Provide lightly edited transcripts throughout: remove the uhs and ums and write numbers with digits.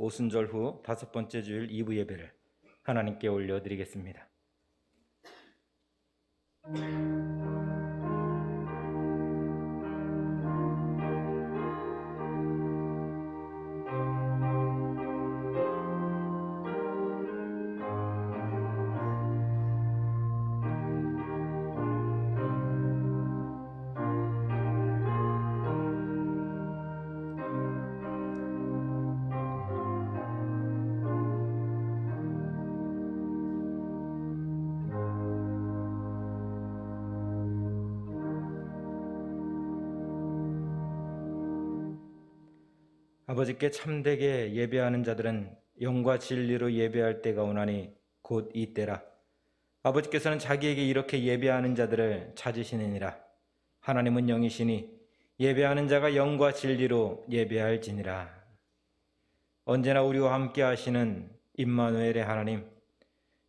오순절 후 5번째 주일 2부 예배를 하나님께 올려드리겠습니다. 아버지께 참되게 예배하는 자들은 영과 진리로 예배할 때가 오나니 곧 이때라. 아버지께서는 자기에게 이렇게 예배하는 자들을 찾으시느니라. 하나님은 영이시니 예배하는 자가 영과 진리로 예배할지니라. 언제나 우리와 함께 하시는 임마누엘의 하나님,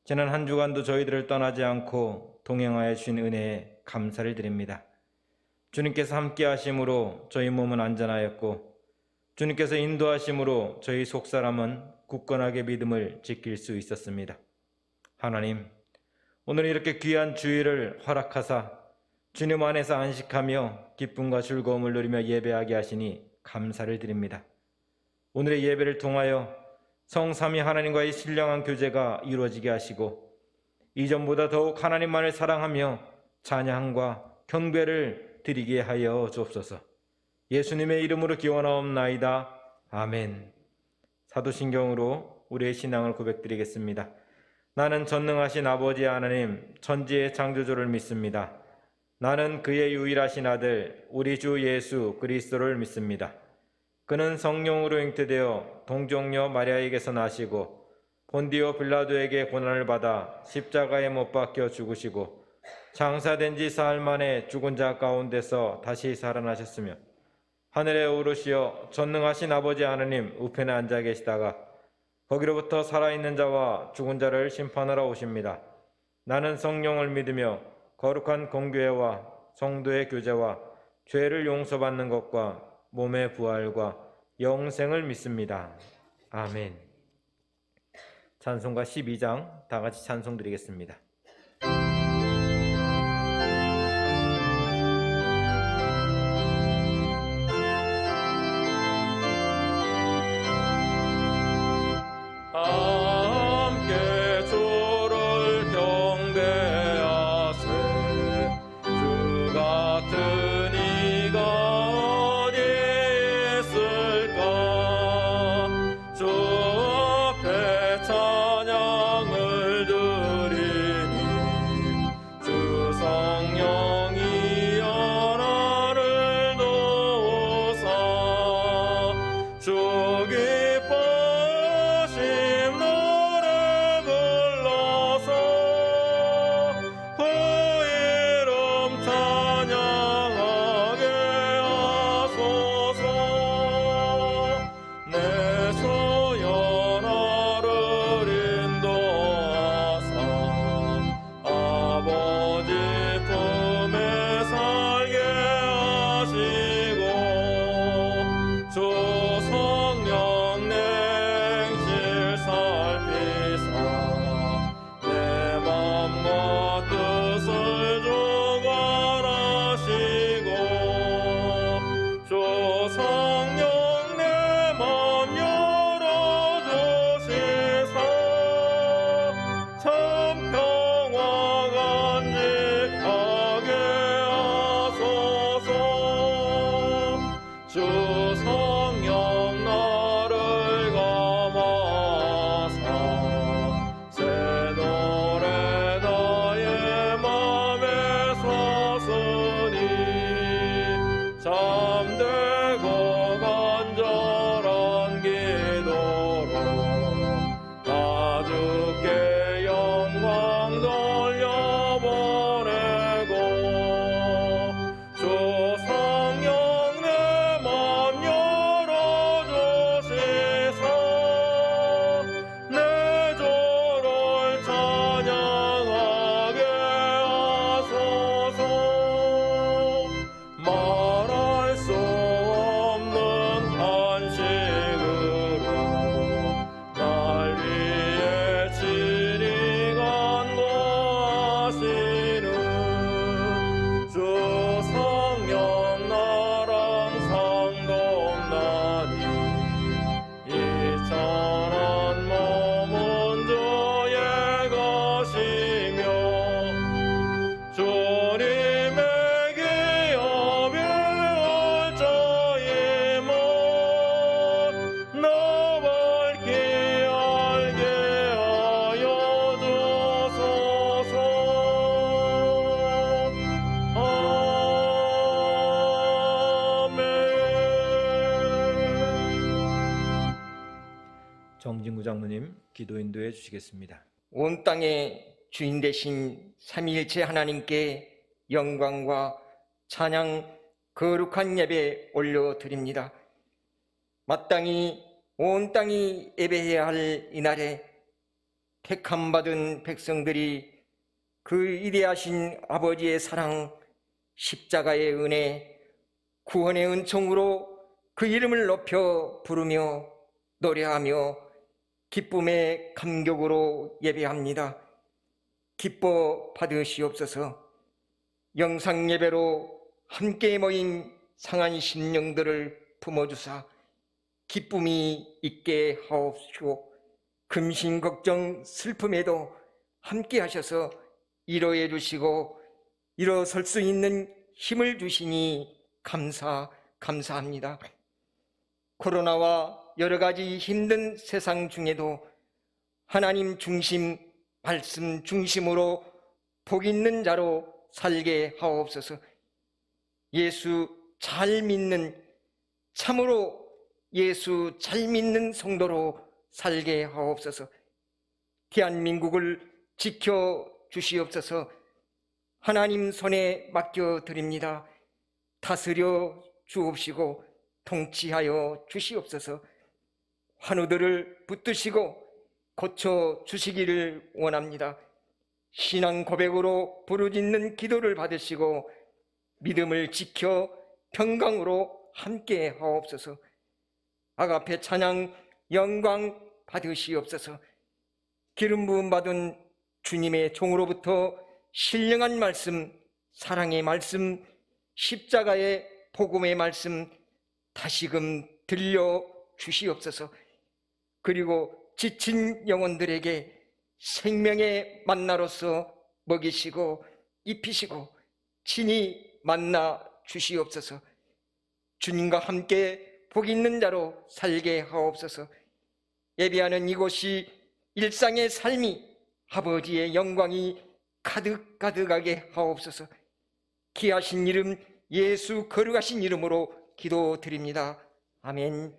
지난 한 주간도 저희들을 떠나지 않고 동행하여 주신 은혜에 감사를 드립니다. 주님께서 함께 하심으로 저희 몸은 안전하였고 주님께서 인도하심으로 저희 속사람은 굳건하게 믿음을 지킬 수 있었습니다. 하나님, 오늘 이렇게 귀한 주일을 허락하사 주님 안에서 안식하며 기쁨과 즐거움을 누리며 예배하게 하시니 감사를 드립니다. 오늘의 예배를 통하여 성삼위 하나님과의 신령한 교제가 이루어지게 하시고 이전보다 더욱 하나님만을 사랑하며 찬양과 경배를 드리게 하여 주옵소서. 예수님의 이름으로 기원하옵나이다. 아멘. 사도신경으로 우리의 신앙을 고백드리겠습니다. 나는 전능하신 아버지 하나님 천지의 창조주를 믿습니다. 나는 그의 유일하신 아들 우리 주 예수 그리스도를 믿습니다. 그는 성령으로 잉태되어 동정녀 마리아에게서 나시고 본디오 빌라도에게 고난을 받아 십자가에 못 박혀 죽으시고 장사된 지 사흘 만에 죽은 자 가운데서 다시 살아나셨으며 하늘에 오르시어 전능하신 아버지 하나님 우편에 앉아 계시다가 거기로부터 살아있는 자와 죽은 자를 심판하러 오십니다. 나는 성령을 믿으며 거룩한 공교회와 성도의 교제와 죄를 용서받는 것과 몸의 부활과 영생을 믿습니다. 아멘. 찬송가 12장 다 같이 찬송 드리겠습니다. 주 성령 정진구 장로님 기도 인도해 주시겠습니다. 온 땅의 주인 되신 삼위일체 하나님께 영광과 찬양 거룩한 예배 올려드립니다. 마땅히 온 땅이 예배해야 할 이날에 택함받은 백성들이 그 위대하신 아버지의 사랑, 십자가의 은혜, 구원의 은총으로 그 이름을 높여 부르며 노래하며 기쁨의 감격으로 예배합니다. 기뻐 받으시옵소서. 영상 예배로 함께 모인 상한 심령들을 품어주사 기쁨이 있게 하옵시고 금신 걱정 슬픔에도 함께 하셔서 위로해 주시고 일어설 수 있는 힘을 주시니 감사합니다. 코로나와 여러 가지 힘든 세상 중에도 하나님 중심, 말씀 중심으로 복 있는 자로 살게 하옵소서. 예수 잘 믿는, 참으로 예수 잘 믿는 성도로 살게 하옵소서. 대한민국을 지켜 주시옵소서. 하나님 손에 맡겨드립니다. 다스려 주옵시고 통치하여 주시옵소서. 환우들을 붙드시고 고쳐 주시기를 원합니다. 신앙 고백으로 부르짖는 기도를 받으시고 믿음을 지켜 평강으로 함께 하옵소서. 아가페 찬양 영광 받으시옵소서. 기름 부음 받은 주님의 종으로부터 신령한 말씀, 사랑의 말씀, 십자가의 복음의 말씀 다시금 들려 주시옵소서. 그리고 지친 영혼들에게 생명의 만나로서 먹이시고 입히시고 친히 만나 주시옵소서. 주님과 함께 복 있는 자로 살게 하옵소서. 예배하는 이곳이 일상의 삶이 아버지의 영광이 가득가득하게 하옵소서. 귀하신 이름 예수 거룩하신 이름으로 기도드립니다. 아멘.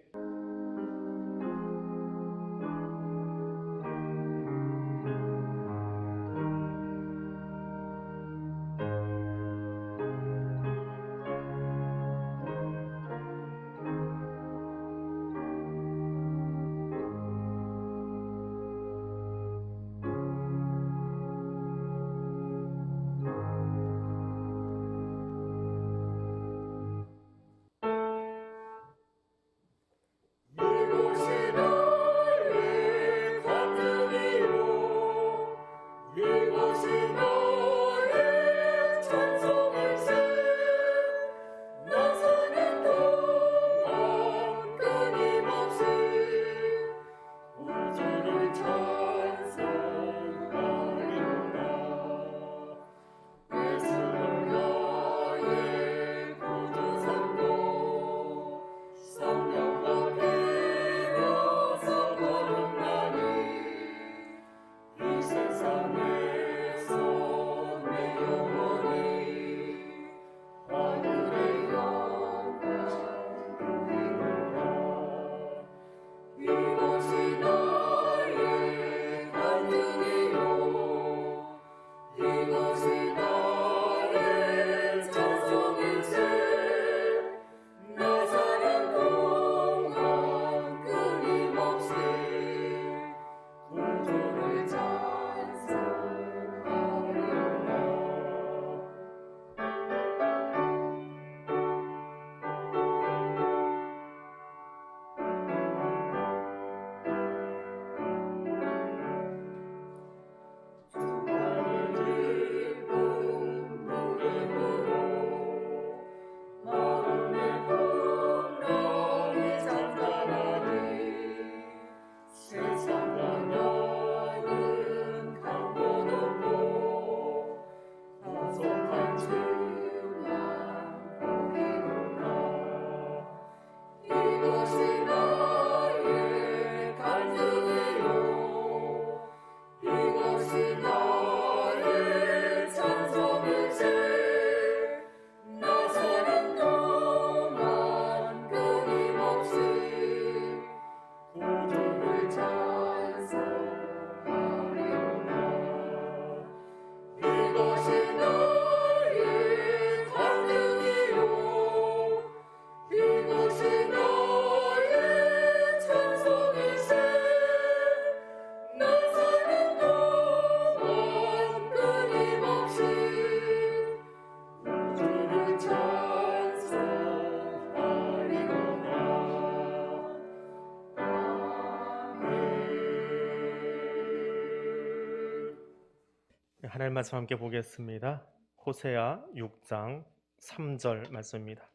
하나님 말씀 함께 보겠습니다. 호세아 6장 3절 말씀입니다.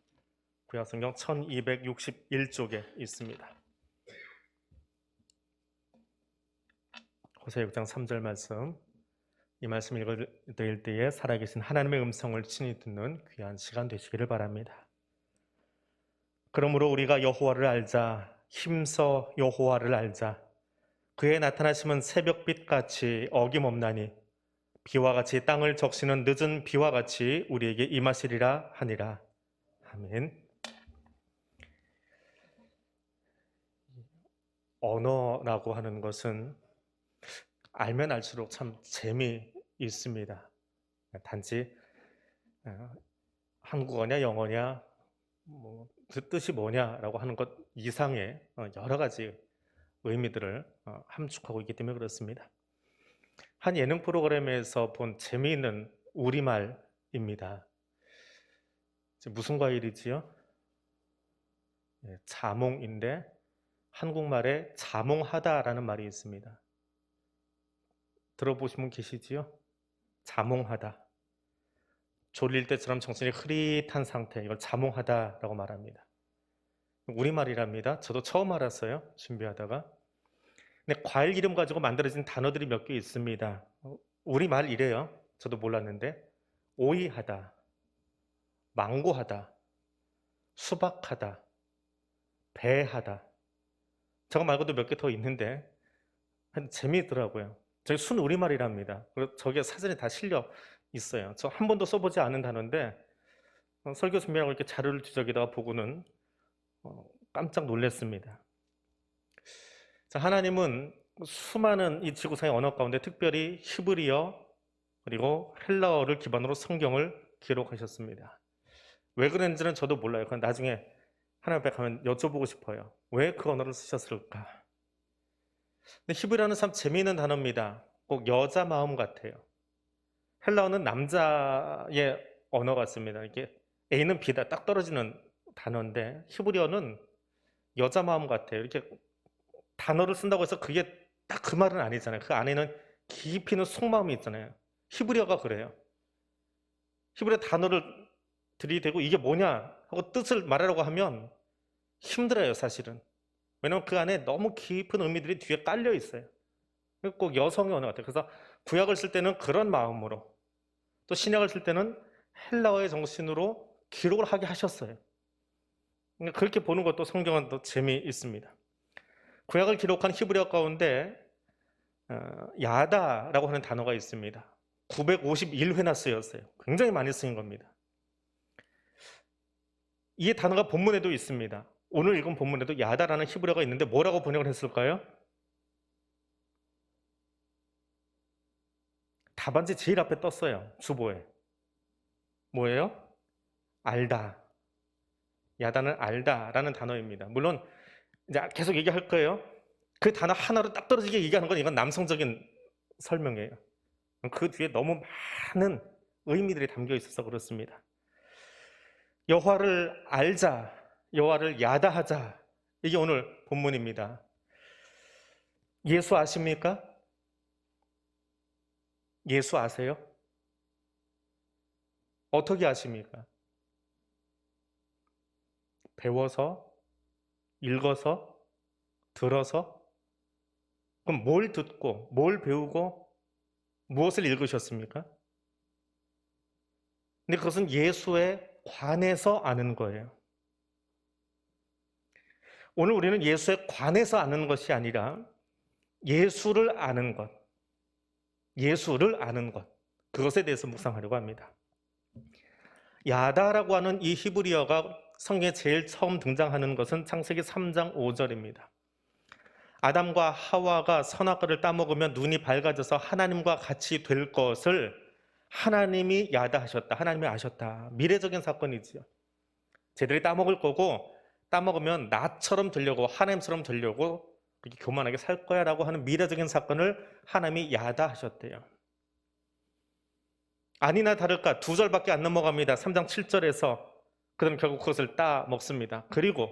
구약성경 1261쪽에 있습니다. 호세아 6장 3절 말씀, 이 말씀 읽을 때에 살아계신 하나님의 음성을 친히 듣는 귀한 시간 되시기를 바랍니다. 그러므로 우리가 여호와를 알자, 힘써 여호와를 알자. 그의 나타나심은 새벽빛같이 어김없나니 비와 같이 땅을 적시는 늦은 비와 같이 우리에게 임하시리라 하니라. 아멘. 언어라고 하는 것은 알면 알수록 참 재미있습니다. 단지 한국어냐 영어냐 그 뜻이 뭐냐라고 하는 것 이상의 여러 가지 의미들을 함축하고 있기 때문에 그렇습니다. 한 예능 프로그램에서 본 재미있는 우리말입니다. 무슨 과일이지요? 자몽인데 한국말에 자몽하다라는 말이 있습니다. 들어보신 분 계시지요? 자몽하다. 졸릴 때처럼 정신이 흐릿한 상태, 이걸 자몽하다라고 말합니다. 우리말이랍니다. 저도 처음 알았어요, 준비하다가. 근데 과일 이름 가지고 만들어진 단어들이 몇 개 있습니다. 우리말 이래요. 저도 몰랐는데 오이하다, 망고하다, 수박하다, 배하다. 저거 말고도 몇 개 더 있는데 재미있더라고요. 저게 순 우리말이랍니다. 그리고 저게 사전에 다 실려 있어요. 저 한 번도 써보지 않은 단어인데 설교 준비하고 이렇게 자료를 뒤적이다가 보고는 깜짝 놀랐습니다. 자, 하나님은 수많은 이 지구상의 언어 가운데 특별히 히브리어 그리고 헬라어를 기반으로 성경을 기록하셨습니다. 왜 그런지는 저도 몰라요. 그건 나중에 하나님 앞에 가면 여쭤보고 싶어요. 왜 그 언어를 쓰셨을까? 근데 히브리어는 참 재미있는 단어입니다. 꼭 여자 마음 같아요. 헬라어는 남자의 언어 같습니다. 이게 A는 B다 딱 떨어지는 단어인데 히브리어는 여자 마음 같아요. 이렇게 단어를 쓴다고 해서 그게 딱 그 말은 아니잖아요. 그 안에는 깊이 있는 속마음이 있잖아요. 히브리어가 그래요. 히브리어 단어를 들이대고 이게 뭐냐 하고 뜻을 말하려고 하면 힘들어요, 사실은. 왜냐하면 그 안에 너무 깊은 의미들이 뒤에 깔려 있어요. 꼭 여성의 언어 같아요. 그래서 구약을 쓸 때는 그런 마음으로, 또 신약을 쓸 때는 헬라어의 정신으로 기록을 하게 하셨어요. 그렇게 보는 것도 성경은 또 재미있습니다. 구약을 기록한 히브리어 가운데 야다라고 하는 단어가 있습니다. 951회나 쓰였어요. 굉장히 많이 쓰인 겁니다. 이 단어가 본문에도 있습니다. 오늘 읽은 본문에도 야다라는 히브리어가 있는데 뭐라고 번역을 했을까요? 답안지 제일 앞에 떴어요. 주보에. 뭐예요? 알다. 야다는 알다라는 단어입니다. 물론 이제 계속 얘기할 거예요. 그 단어 하나로 딱 떨어지게 얘기하는 건 이건 남성적인 설명이에요. 그 뒤에 너무 많은 의미들이 담겨 있어서 그렇습니다. 여호와를 알자, 여호와를 야다하자. 이게 오늘 본문입니다. 예수 아십니까? 예수 아세요? 어떻게 아십니까? 배워서, 읽어서, 들어서? 그럼 뭘 듣고, 뭘 배우고, 무엇을 읽으셨습니까? 근데 그것은 예수에 관해서 아는 거예요. 오늘 우리는 예수에 관해서 아는 것이 아니라 예수를 아는 것, 예수를 아는 것, 그것에 대해서 묵상하려고 합니다. 야다라고 하는 이 히브리어가 성경에 제일 처음 등장하는 것은 창세기 3장 5절입니다. 아담과 하와가 선악과를 따먹으면 눈이 밝아져서 하나님과 같이 될 것을 하나님이 야다하셨다. 하나님이 아셨다. 미래적인 사건이지요. 쟤들이 따먹을 거고 따먹으면 나처럼 되려고 하나님처럼 되려고 그렇게 교만하게 살 거야 라고 하는 미래적인 사건을 하나님이 야다하셨대요. 아니나 다를까 2절밖에 안 넘어갑니다. 3장 7절에서 그럼 결국 그것을 따먹습니다. 그리고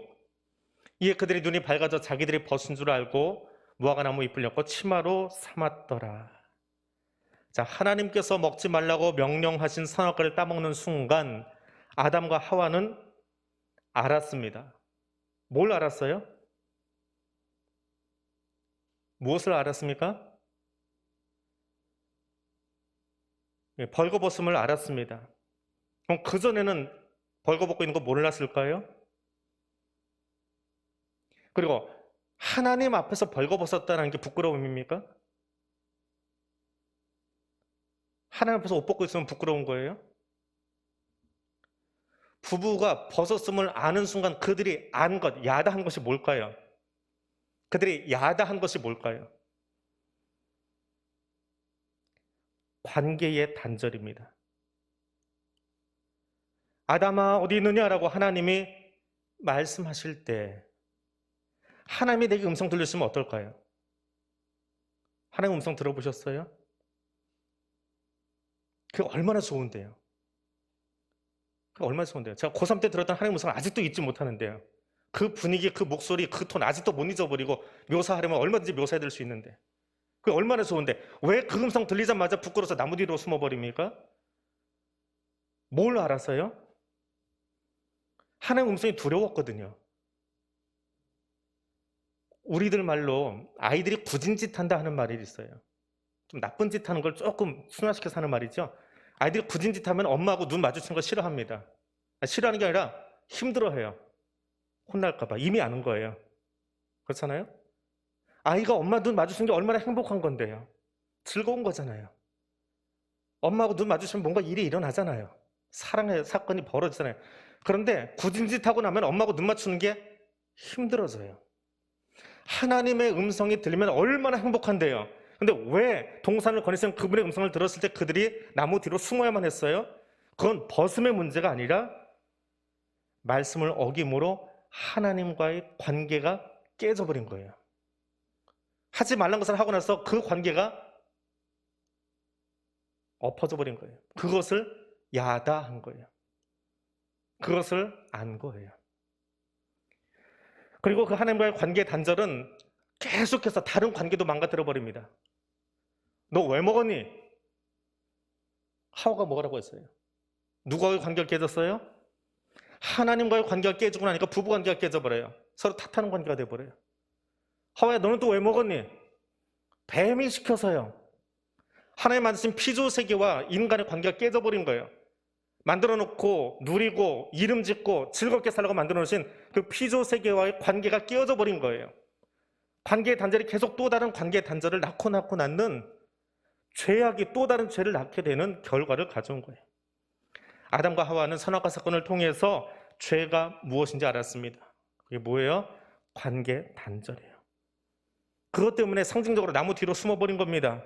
이에 그들이 눈이 밝아져 자기들이 벗은 줄 알고 무화과 나무 잎을 엮고 치마로 삼았더라. 자, 하나님께서 먹지 말라고 명령하신 선악과를 따먹는 순간 아담과 하와는 알았습니다. 뭘 알았어요? 무엇을 알았습니까? 벌거벗음을 알았습니다. 그럼 그전에는 벌거벗고 있는 거 몰랐을까요? 그리고 하나님 앞에서 벌거벗었다는 게 부끄러움입니까? 하나님 앞에서 옷 벗고 있으면 부끄러운 거예요? 부부가 벗었음을 아는 순간 그들이 안 것, 야다한 것이 뭘까요? 그들이 야다한 것이 뭘까요? 관계의 단절입니다. 아담아 어디 있느냐라고 하나님이 말씀하실 때 하나님이 내게 음성 들렸으면 어떨까요? 하나님 음성 들어보셨어요? 그게 얼마나 좋은데요. 그게 얼마나 좋은데요. 제가 고3 때 들었던 하나님 음성을 아직도 잊지 못하는데요. 그 분위기, 그 목소리, 그 톤 아직도 못 잊어버리고 묘사하려면 얼마든지 묘사해드릴 수 있는데 그게 얼마나 좋은데 왜 그 음성 들리자마자 부끄러워서 나무 뒤로 숨어버립니까? 뭘 알아서요? 하나님 음성이 두려웠거든요. 우리들 말로 아이들이 굳은 짓 한다 하는 말이 있어요. 좀 나쁜 짓 하는 걸 조금 순화시켜서 하는 말이죠. 아이들이 굳은 짓 하면 엄마하고 눈 마주치는 거 싫어합니다. 싫어하는 게 아니라 힘들어해요. 혼날까 봐. 이미 아는 거예요. 그렇잖아요? 아이가 엄마 눈 마주치는 게 얼마나 행복한 건데요. 즐거운 거잖아요. 엄마하고 눈 마주치면 뭔가 일이 일어나잖아요. 사랑의 사건이 벌어지잖아요. 그런데 굳은 짓 하고 나면 엄마하고 눈 맞추는 게 힘들어져요. 하나님의 음성이 들리면 얼마나 행복한데요. 근데 왜 동산을 거니선 그분의 음성을 들었을 때 그들이 나무 뒤로 숨어야만 했어요? 그건 벗음의 문제가 아니라 말씀을 어김으로 하나님과의 관계가 깨져버린 거예요. 하지 말란 것을 하고 나서 그 관계가 엎어져 버린 거예요. 그것을 야다한 거예요. 그것을 안 거예요. 그리고 그 하나님과의 관계 단절은 계속해서 다른 관계도 망가뜨려 버립니다. 너 왜 먹었니? 하와가 뭐라고 했어요? 누구와의 관계가 깨졌어요? 하나님과의 관계가 깨지고 나니까 부부 관계가 깨져버려요. 서로 탓하는 관계가 돼버려요. 하와야 너는 또 왜 먹었니? 뱀이 시켜서요. 하나님 만드신 피조세계와 인간의 관계가 깨져버린 거예요. 만들어 놓고 누리고 이름 짓고 즐겁게 살라고 만들어 놓으신 그 피조세계와의 관계가 깨어져 버린 거예요. 관계의 단절이 계속 또 다른 관계의 단절을 낳고 낳는 죄악이 또 다른 죄를 낳게 되는 결과를 가져온 거예요. 아담과 하와는 선악과 사건을 통해서 죄가 무엇인지 알았습니다. 그게 뭐예요? 관계 단절이에요. 그것 때문에 상징적으로 나무 뒤로 숨어버린 겁니다.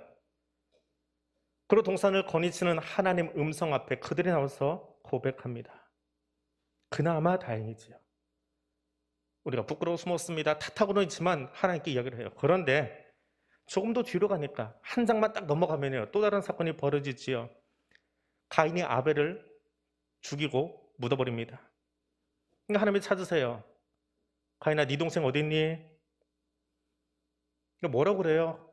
그리고 동산을 거니치는 하나님 음성 앞에 그들이 나와서 고백합니다. 그나마 다행이지요. 우리가 부끄러워 숨었습니다. 탓하고는 있지만 하나님께 이야기를 해요. 그런데 조금 더 뒤로 가니까 한 장만 딱 넘어가면요. 또 다른 사건이 벌어지지요. 가인이 아벨을 죽이고 묻어버립니다. 그러니까 하나님이 찾으세요. 가인아 네 동생 어디 있니? 뭐라고 그래요?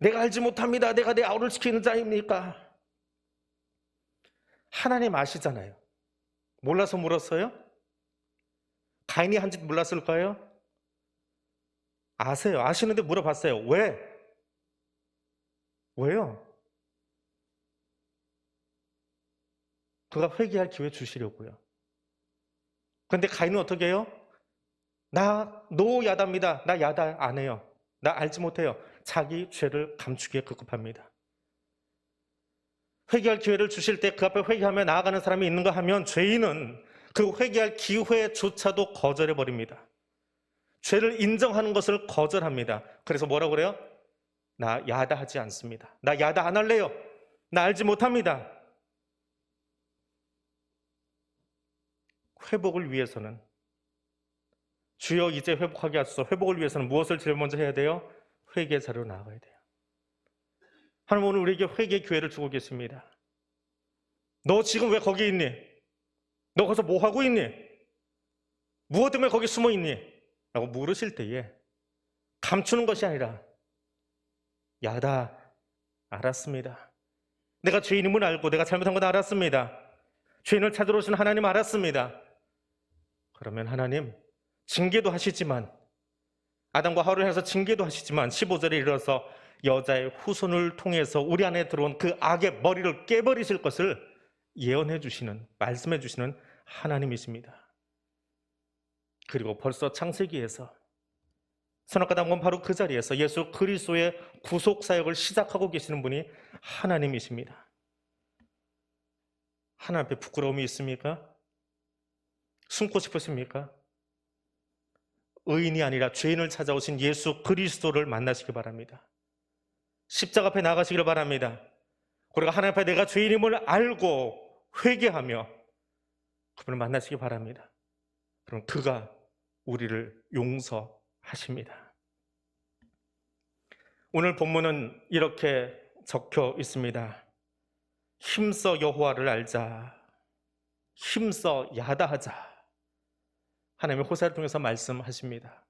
내가 알지 못합니다. 내가 내 아우를 지키는 자입니까? 하나님 아시잖아요. 몰라서 물었어요? 가인이 한 짓 몰랐을까요? 아세요. 아시는데 물어봤어요. 왜? 왜요? 그가 회개할 기회 주시려고요. 그런데 가인은 어떻게 해요? 노 야다입니다. 나 야다 안 해요. 나 알지 못해요. 자기 죄를 감추기에 급급합니다. 회개할 기회를 주실 때 그 앞에 회개하며 나아가는 사람이 있는가 하면 죄인은 그 회개할 기회조차도 거절해버립니다. 죄를 인정하는 것을 거절합니다. 그래서 뭐라고 그래요? 나 야다하지 않습니다. 나 야다 안 할래요. 나 알지 못합니다. 회복을 위해서는 주여 이제 회복하게 하소서. 회복을 위해서는 무엇을 제일 먼저 해야 돼요? 회개 자리로 나아가야 돼요. 하나님 오늘 우리에게 회개의 기회를 주고 계십니다. 너 지금 왜 거기 있니? 너 거기서 뭐 하고 있니? 무엇 때문에 거기 숨어 있니? 라고 물으실 때에 감추는 것이 아니라 야다, 나 야다 안 할래요. 나 알지 못해요. 자기 죄를 감추기에 급급합니다. 그래서 뭐라고 그래요? 나 야다 안 할래요. 나 알지 못해요. 자기 죄를 감추기에 급급합니다. 하나님 오늘 우리에게 회개의 기회를 주고 계십니다. 너 지금 왜 거기 있니? 너 거기서 뭐 하고 있니? 무엇 때문에 거기 숨어 있니? 무엇 때문에 거기 숨어 있니? 라고 물으실 때에 알았습니다. 내가 죄인임을 알고 내가 잘못한 건 알았습니다. 죄인을 찾으러 오신 하나님 알았습니다. 그러면 하나님 징계도 하시지만 아담과 하와를 해서 징계도 하시지만 15절에 이르러서 여자의 후손을 통해서 우리 안에 들어온 그 악의 머리를 깨버리실 것을 예언해 주시는, 말씀해 주시는 하나님이십니다. 그리고 벌써 창세기에서 선악과담은 바로 그 자리에서 예수 그리스도의 구속 사역을 시작하고 계시는 분이 하나님이십니다. 하나님 앞에 부끄러움이 있습니까? 숨고 싶으십니까? 의인이 아니라 죄인을 찾아오신 예수 그리스도를 만나시기 바랍니다. 십자가 앞에 나가시기를 바랍니다. 우리가 하나님 앞에 내가 죄인임을 알고 회개하며 그분을 만나시기 바랍니다. 그럼 그가 우리를 용서하십니다. 오늘 본문은 이렇게 적혀 있습니다. 힘써 여호와를 알자. 힘써 야다하자. 하나님의 호세를 통해서 말씀하십니다.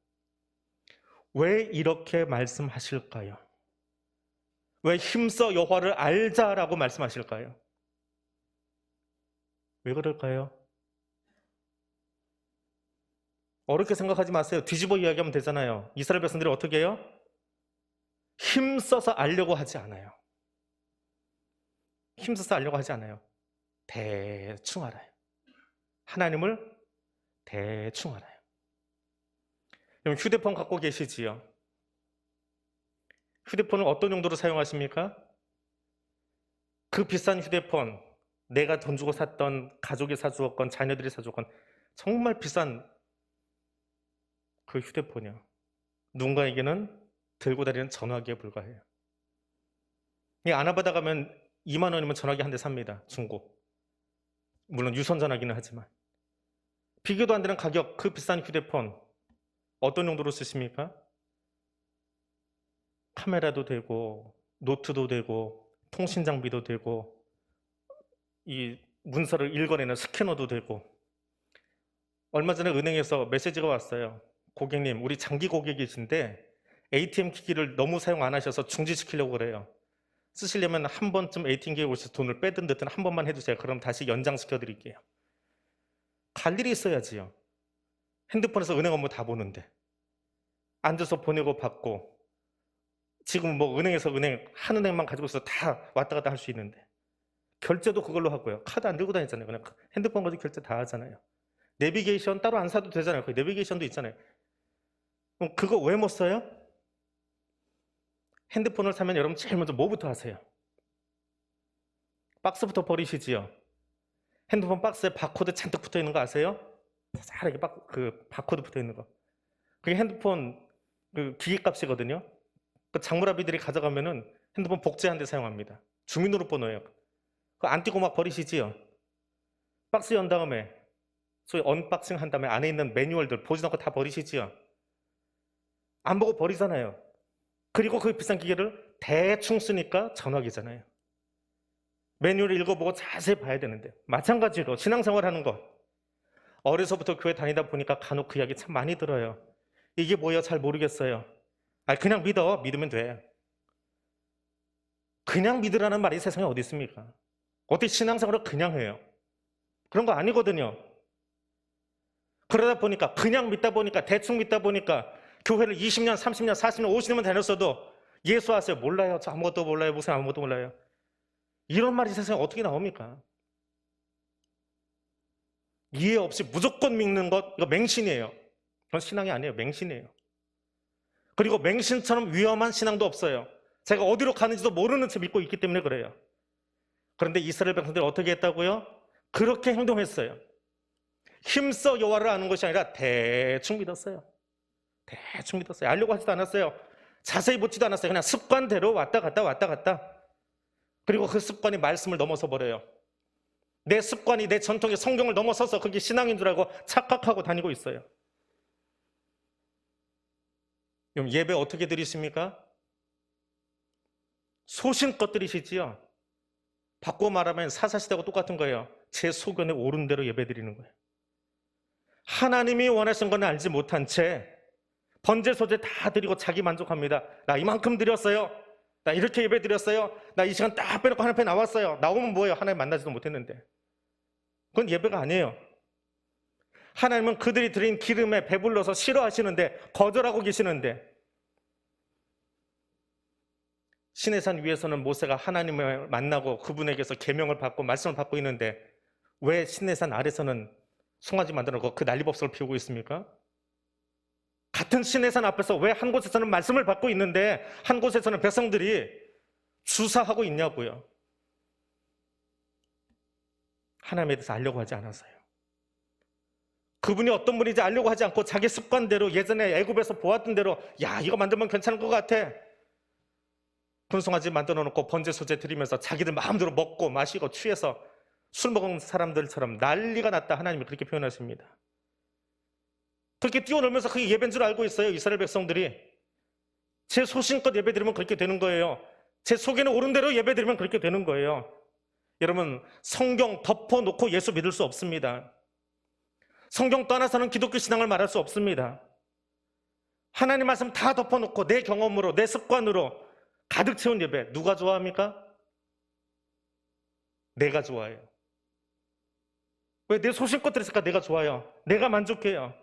왜 이렇게 말씀하실까요? 왜 힘써 여호와를 알자라고 말씀하실까요? 왜 그럴까요? 어렵게 생각하지 마세요. 뒤집어 이야기하면 되잖아요. 이스라엘 백성들이 어떻게 해요? 힘써서 알려고 하지 않아요. 힘써서 알려고 하지 않아요. 대충 알아요. 하나님을 대충 알아요. 여러분 휴대폰 갖고 계시지요? 휴대폰을 어떤 용도로 사용하십니까? 그 비싼 휴대폰, 내가 돈 주고 샀던, 가족이 사주었건 자녀들이 사주었건 정말 비싼 그 휴대폰이요. 누군가에게는 들고 다니는 전화기에 불과해요. 안아바다 가면 2만 원이면 전화기 한 대 삽니다. 중고. 물론 유선 전화기는 하지만. 비교도 안 되는 가격 그 비싼 휴대폰 어떤 용도로 쓰십니까? 카메라도 되고 노트도 되고 통신 장비도 되고 이 문서를 읽어내는 스캐너도 되고. 얼마 전에 은행에서 메시지가 왔어요. 고객님, 우리 장기 고객이신데 ATM 기기를 너무 사용 안 하셔서 중지시키려고 그래요. 쓰시려면 한 번쯤 ATM기에 오셔서 돈을 빼든 듯든 한 번만 해주세요. 그럼 다시 연장시켜 드릴게요. 갈 일이 있어야지요. 핸드폰에서 은행 업무 다 보는데 앉아서 보내고 받고 지금 뭐 은행에서 한 은행만 가지고 있어서 다 왔다 갔다 할 수 있는데 결제도 그걸로 하고요. 카드 안 들고 다니잖아요. 그냥 핸드폰 가지고 결제 다 하잖아요. 내비게이션 따로 안 사도 되잖아요. 그 내비게이션도 있잖아요. 그럼 그거 왜 못 써요? 핸드폰을 사면 여러분 제일 먼저 뭐부터 하세요? 박스부터 버리시지요. 핸드폰 박스에 바코드 잔뜩 붙어 있는 거 아세요? 이렇게 그 바코드 붙어 있는 거. 그게 핸드폰 그 기기값이거든요. 그 장물아비들이 가져가면은 핸드폰 복제한 데 사용합니다. 주민등록번호예요. 그거 안 띄고 막 버리시지요. 박스 연 다음에 소위 언박싱 한 다음에 안에 있는 매뉴얼들 보지도 않고 다 버리시지요. 안 보고 버리잖아요. 그리고 그 비싼 기계를 대충 쓰니까 전화기잖아요. 매뉴얼을 읽어보고 자세히 봐야 되는데 마찬가지로 신앙생활하는 것. 어려서부터 교회 다니다 보니까 간혹 그 이야기 참 많이 들어요. 이게 뭐야 잘 모르겠어요. 그냥 믿어. 믿으면 돼. 그냥 믿으라는 말이 세상에 어디 있습니까? 어떻게 신앙생활을 그냥 해요? 그런 거 아니거든요. 그러다 보니까 그냥 믿다 보니까 대충 믿다 보니까 교회를 20년, 30년, 40년, 50년만 다녔어도 예수 아세요? 몰라요. 저 아무것도 몰라요. 목사님 아무것도 몰라요. 이런 말이 세상에 어떻게 나옵니까? 이해 없이 무조건 믿는 것, 이거 맹신이에요. 그건 신앙이 아니에요. 맹신이에요. 그리고 맹신처럼 위험한 신앙도 없어요. 제가 어디로 가는지도 모르는 채 믿고 있기 때문에 그래요. 그런데 이스라엘 백성들이 어떻게 했다고요? 그렇게 행동했어요. 힘써 여호와를 아는 것이 아니라 대충 믿었어요. 대충 믿었어요. 알려고 하지도 않았어요. 자세히 보지도 않았어요. 그냥 습관대로 왔다 갔다 왔다 갔다. 그리고 그 습관이 말씀을 넘어서 버려요. 내 습관이 내 전통의 성경을 넘어서서 그게 신앙인 줄 알고 착각하고 다니고 있어요. 그럼 예배 어떻게 드리십니까? 소신껏 드리시지요. 바꿔 말하면 사사시대하고 똑같은 거예요. 제 소견에 옳은 대로 예배 드리는 거예요. 하나님이 원하시는 건 알지 못한 채 번제 소제 다 드리고 자기 만족합니다. 나 이만큼 드렸어요. 나 이렇게 예배 드렸어요. 나 이 시간 딱 빼놓고 하나님 앞에 나왔어요. 나오면 뭐예요? 하나님 만나지도 못했는데. 그건 예배가 아니에요. 하나님은 그들이 드린 기름에 배불러서 싫어하시는데, 거절하고 계시는데, 시내산 위에서는 모세가 하나님을 만나고 그분에게서 계명을 받고 말씀을 받고 있는데, 왜 시내산 아래서는 송아지 만들어 놓고 그 난리법석을 피우고 있습니까? 같은 시내산 앞에서 왜 한 곳에서는 말씀을 받고 있는데 한 곳에서는 백성들이 주사하고 있냐고요. 하나님에 대해서 알려고 하지 않았어요. 그분이 어떤 분인지 알려고 하지 않고 자기 습관대로, 예전에 애굽에서 보았던 대로, 야, 이거 만들면 괜찮을 것 같아, 군송아지 만들어 놓고 번제 소제 드리면서 자기들 마음대로 먹고 마시고 취해서 술 먹은 사람들처럼 난리가 났다, 하나님이 그렇게 표현하십니다. 그렇게 뛰어놀면서 그게 예배인 줄 알고 있어요, 이스라엘 백성들이. 제 소신껏 예배드리면 그렇게 되는 거예요. 제 속에는 옳은 대로 예배드리면 그렇게 되는 거예요. 여러분, 성경 덮어놓고 예수 믿을 수 없습니다. 성경 떠나서는 기독교 신앙을 말할 수 없습니다. 하나님 말씀 다 덮어놓고 내 경험으로, 내 습관으로 가득 채운 예배, 누가 좋아합니까? 내가 좋아해요. 왜? 내 소신껏 드렸으니까 내가 좋아요. 내가 만족해요.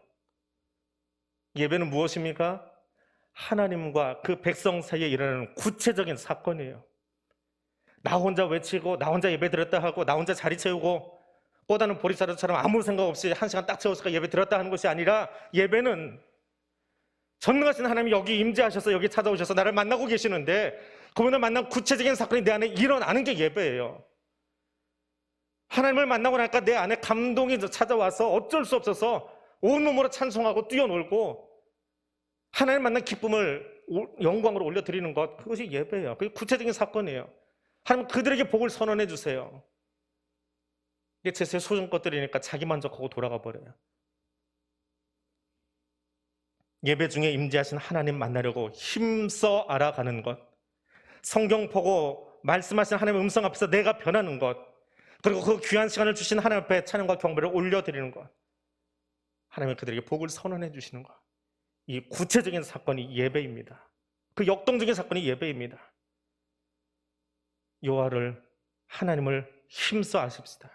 예배는 무엇입니까? 하나님과 그 백성 사이에 일어나는 구체적인 사건이에요. 나 혼자 외치고 나 혼자 예배 드렸다 하고 나 혼자 자리 채우고 꼬다는 보리자루처럼 아무 생각 없이 한 시간 딱 채웠으니까 예배 드렸다 하는 것이 아니라, 예배는 전능하신 하나님이 여기 임재하셔서 여기 찾아오셔서 나를 만나고 계시는데 그분을 만난 구체적인 사건이 내 안에 일어나는 게 예배예요. 하나님을 만나고 나니까 내 안에 감동이 찾아와서 어쩔 수 없어서 온몸으로 찬송하고 뛰어놀고 하나님 만난 기쁨을 영광으로 올려드리는 것, 그것이 예배예요. 그게 구체적인 사건이에요. 하나님 그들에게 복을 선언해 주세요. 이게 제 소중 것들이니까 자기 만족하고 돌아가 버려요. 예배 중에 임재하신 하나님 만나려고 힘써 알아가는 것, 성경 보고 말씀하신 하나님의 음성 앞에서 내가 변하는 것, 그리고 그 귀한 시간을 주신 하나님 앞에 찬양과 경배를 올려드리는 것, 하나님은 그들에게 복을 선언해 주시는 것, 이 구체적인 사건이 예배입니다. 그 역동적인 사건이 예배입니다. 여호와를, 하나님을 힘써 아십시다.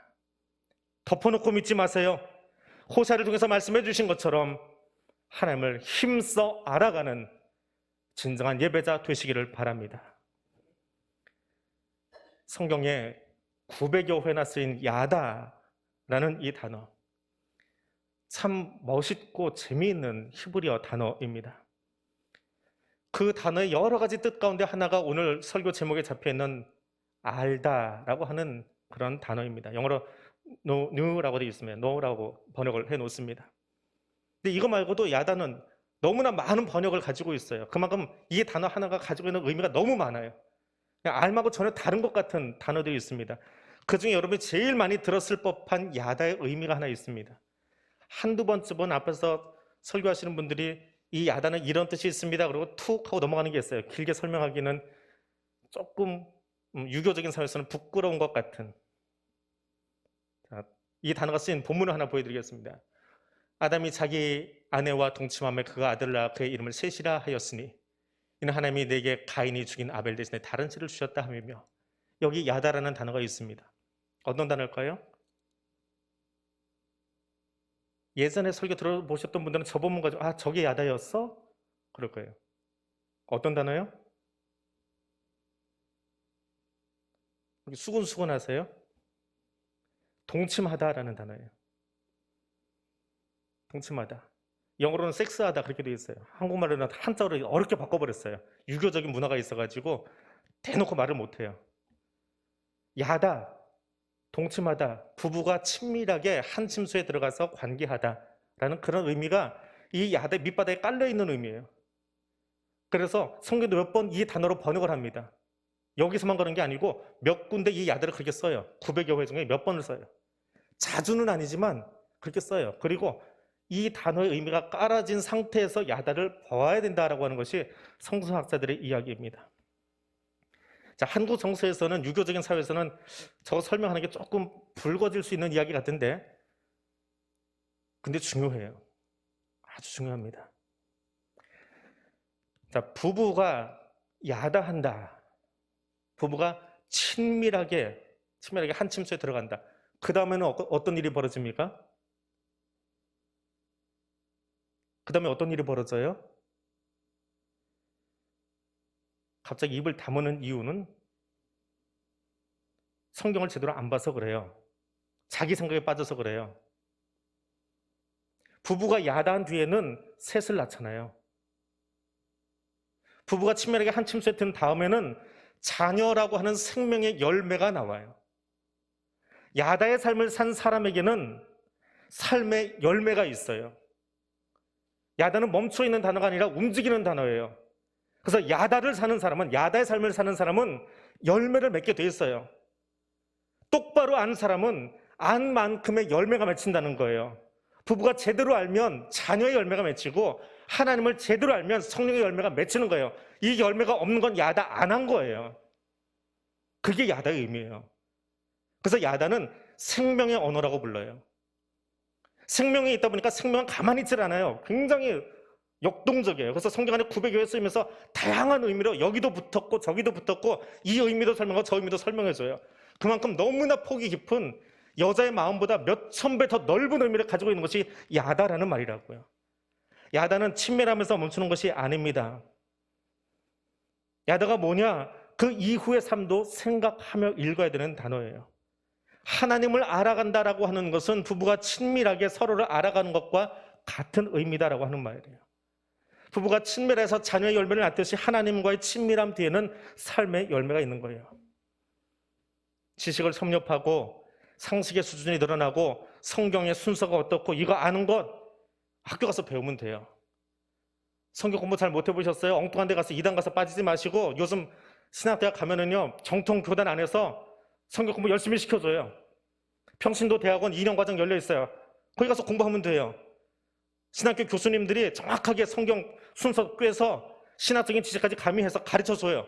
덮어놓고 믿지 마세요. 호세아를 통해서 말씀해 주신 것처럼 하나님을 힘써 알아가는 진정한 예배자 되시기를 바랍니다. 성경에 900여 회나 쓰인 야다라는 이 단어, 참 멋있고 재미있는 히브리어 단어입니다. 그 단어의 여러 가지 뜻 가운데 하나가 오늘 설교 제목에 잡혀있는 알다라고 하는 그런 단어입니다. 영어로 knew라고 되어 있으면 know라고 번역을 해놓습니다. 근데 이거 말고도 야다는 너무나 많은 번역을 가지고 있어요. 그만큼 이 단어 하나가 가지고 있는 의미가 너무 많아요. 그냥 알하고 전혀 다른 것 같은 단어들이 있습니다. 그중에 여러분이 제일 많이 들었을 법한 야다의 의미가 하나 있습니다. 한두 번쯤은 앞에서 설교하시는 분들이 이 야다는 이런 뜻이 있습니다, 그리고 툭 하고 넘어가는 게 있어요. 길게 설명하기는 조금 유교적인 사회에서는 부끄러운 것 같은. 자, 이 단어가 쓰인 본문을 하나 보여드리겠습니다. 아담이 자기 아내와 동침함에 그가 아들을 낳아 그의 이름을 셋이라 하였으니 이는 하나님이 내게 가인이 죽인 아벨 대신에 다른 씨를 주셨다 하며, 여기 야다라는 단어가 있습니다. 어떤 단어일까요? 예전에 설교 들어보셨던 분들은 저 본문 가지고 아, 저게 야다였어? 그럴 거예요. 어떤 단어요? 수근수근하세요? 동침하다라는 단어예요. 동침하다. 영어로는 섹스하다 그렇게 되어 있어요. 한국말로는 한자어를 어렵게 바꿔버렸어요. 유교적인 문화가 있어가지고 대놓고 말을 못해요. 야다, 동침하다, 부부가 친밀하게 한 침소에 들어가서 관계하다라는 그런 의미가 이 야다 밑바닥에 깔려있는 의미예요. 그래서 성경도 몇 번 이 단어로 번역을 합니다. 여기서만 그런 게 아니고 몇 군데 이 야다를 그렇게 써요. 900여 회 중에 몇 번을 써요. 자주는 아니지만 그렇게 써요. 그리고 이 단어의 의미가 깔아진 상태에서 야다를 보아야 된다라고 하는 것이 성서학자들의 이야기입니다. 자, 한국 정서에서는, 유교적인 사회에서는 저거 설명하는 게 조금 붉어질 수 있는 이야기 같은데, 근데 중요해요. 아주 중요합니다. 자, 부부가 야다한다 부부가 친밀하게 한 침소에 들어간다. 그 다음에는 어떤 일이 벌어집니까? 그 다음에 어떤 일이 벌어져요? 갑자기 입을 다무는 이유는 성경을 제대로 안 봐서 그래요. 자기 생각에 빠져서 그래요. 부부가 야다한 뒤에는 셋을 낳잖아요. 부부가 친밀하게 한 침소에 든 다음에는 자녀라고 하는 생명의 열매가 나와요. 야다의 삶을 산 사람에게는 삶의 열매가 있어요. 야다는 멈춰 있는 단어가 아니라 움직이는 단어예요. 그래서 야다의 삶을 사는 사람은 열매를 맺게 돼 있어요. 똑바로 안 사람은 안 만큼의 열매가 맺힌다는 거예요. 부부가 제대로 알면 자녀의 열매가 맺히고 하나님을 제대로 알면 성령의 열매가 맺히는 거예요. 이 열매가 없는 건 야다 안 한 거예요. 그게 야다의 의미예요. 그래서 야다는 생명의 언어라고 불러요. 생명이 있다 보니까 생명은 가만히 있질 않아요. 굉장히 역동적이에요. 그래서 성경 안에 900여에 쓰이면서 다양한 의미로 여기도 붙었고 저기도 붙었고 이 의미도 설명하고 저 의미도 설명해줘요. 그만큼 너무나 폭이 깊은 여자의 마음보다 몇천 배 더 넓은 의미를 가지고 있는 것이 야다라는 말이라고요. 야다는 친밀하면서 멈추는 것이 아닙니다. 야다가 뭐냐? 그 이후의 삶도 생각하며 읽어야 되는 단어예요. 하나님을 알아간다라고 하는 것은 부부가 친밀하게 서로를 알아가는 것과 같은 의미다라고 하는 말이에요. 부부가 친밀해서 자녀의 열매를 낳듯이 하나님과의 친밀함 뒤에는 삶의 열매가 있는 거예요. 지식을 섭렵하고 상식의 수준이 늘어나고 성경의 순서가 어떻고 이거 아는 것 학교 가서 배우면 돼요. 성경 공부 잘 못 해보셨어요? 엉뚱한 데 가서 이단 가서 빠지지 마시고 요즘 신학대학 가면은요 정통 교단 안에서 성경 공부 열심히 시켜줘요. 평신도 대학원 2년 과정 열려 있어요. 거기 가서 공부하면 돼요. 신학교 교수님들이 정확하게 성경 순서 꿰서 신학적인 지식까지 가미해서 가르쳐줘요.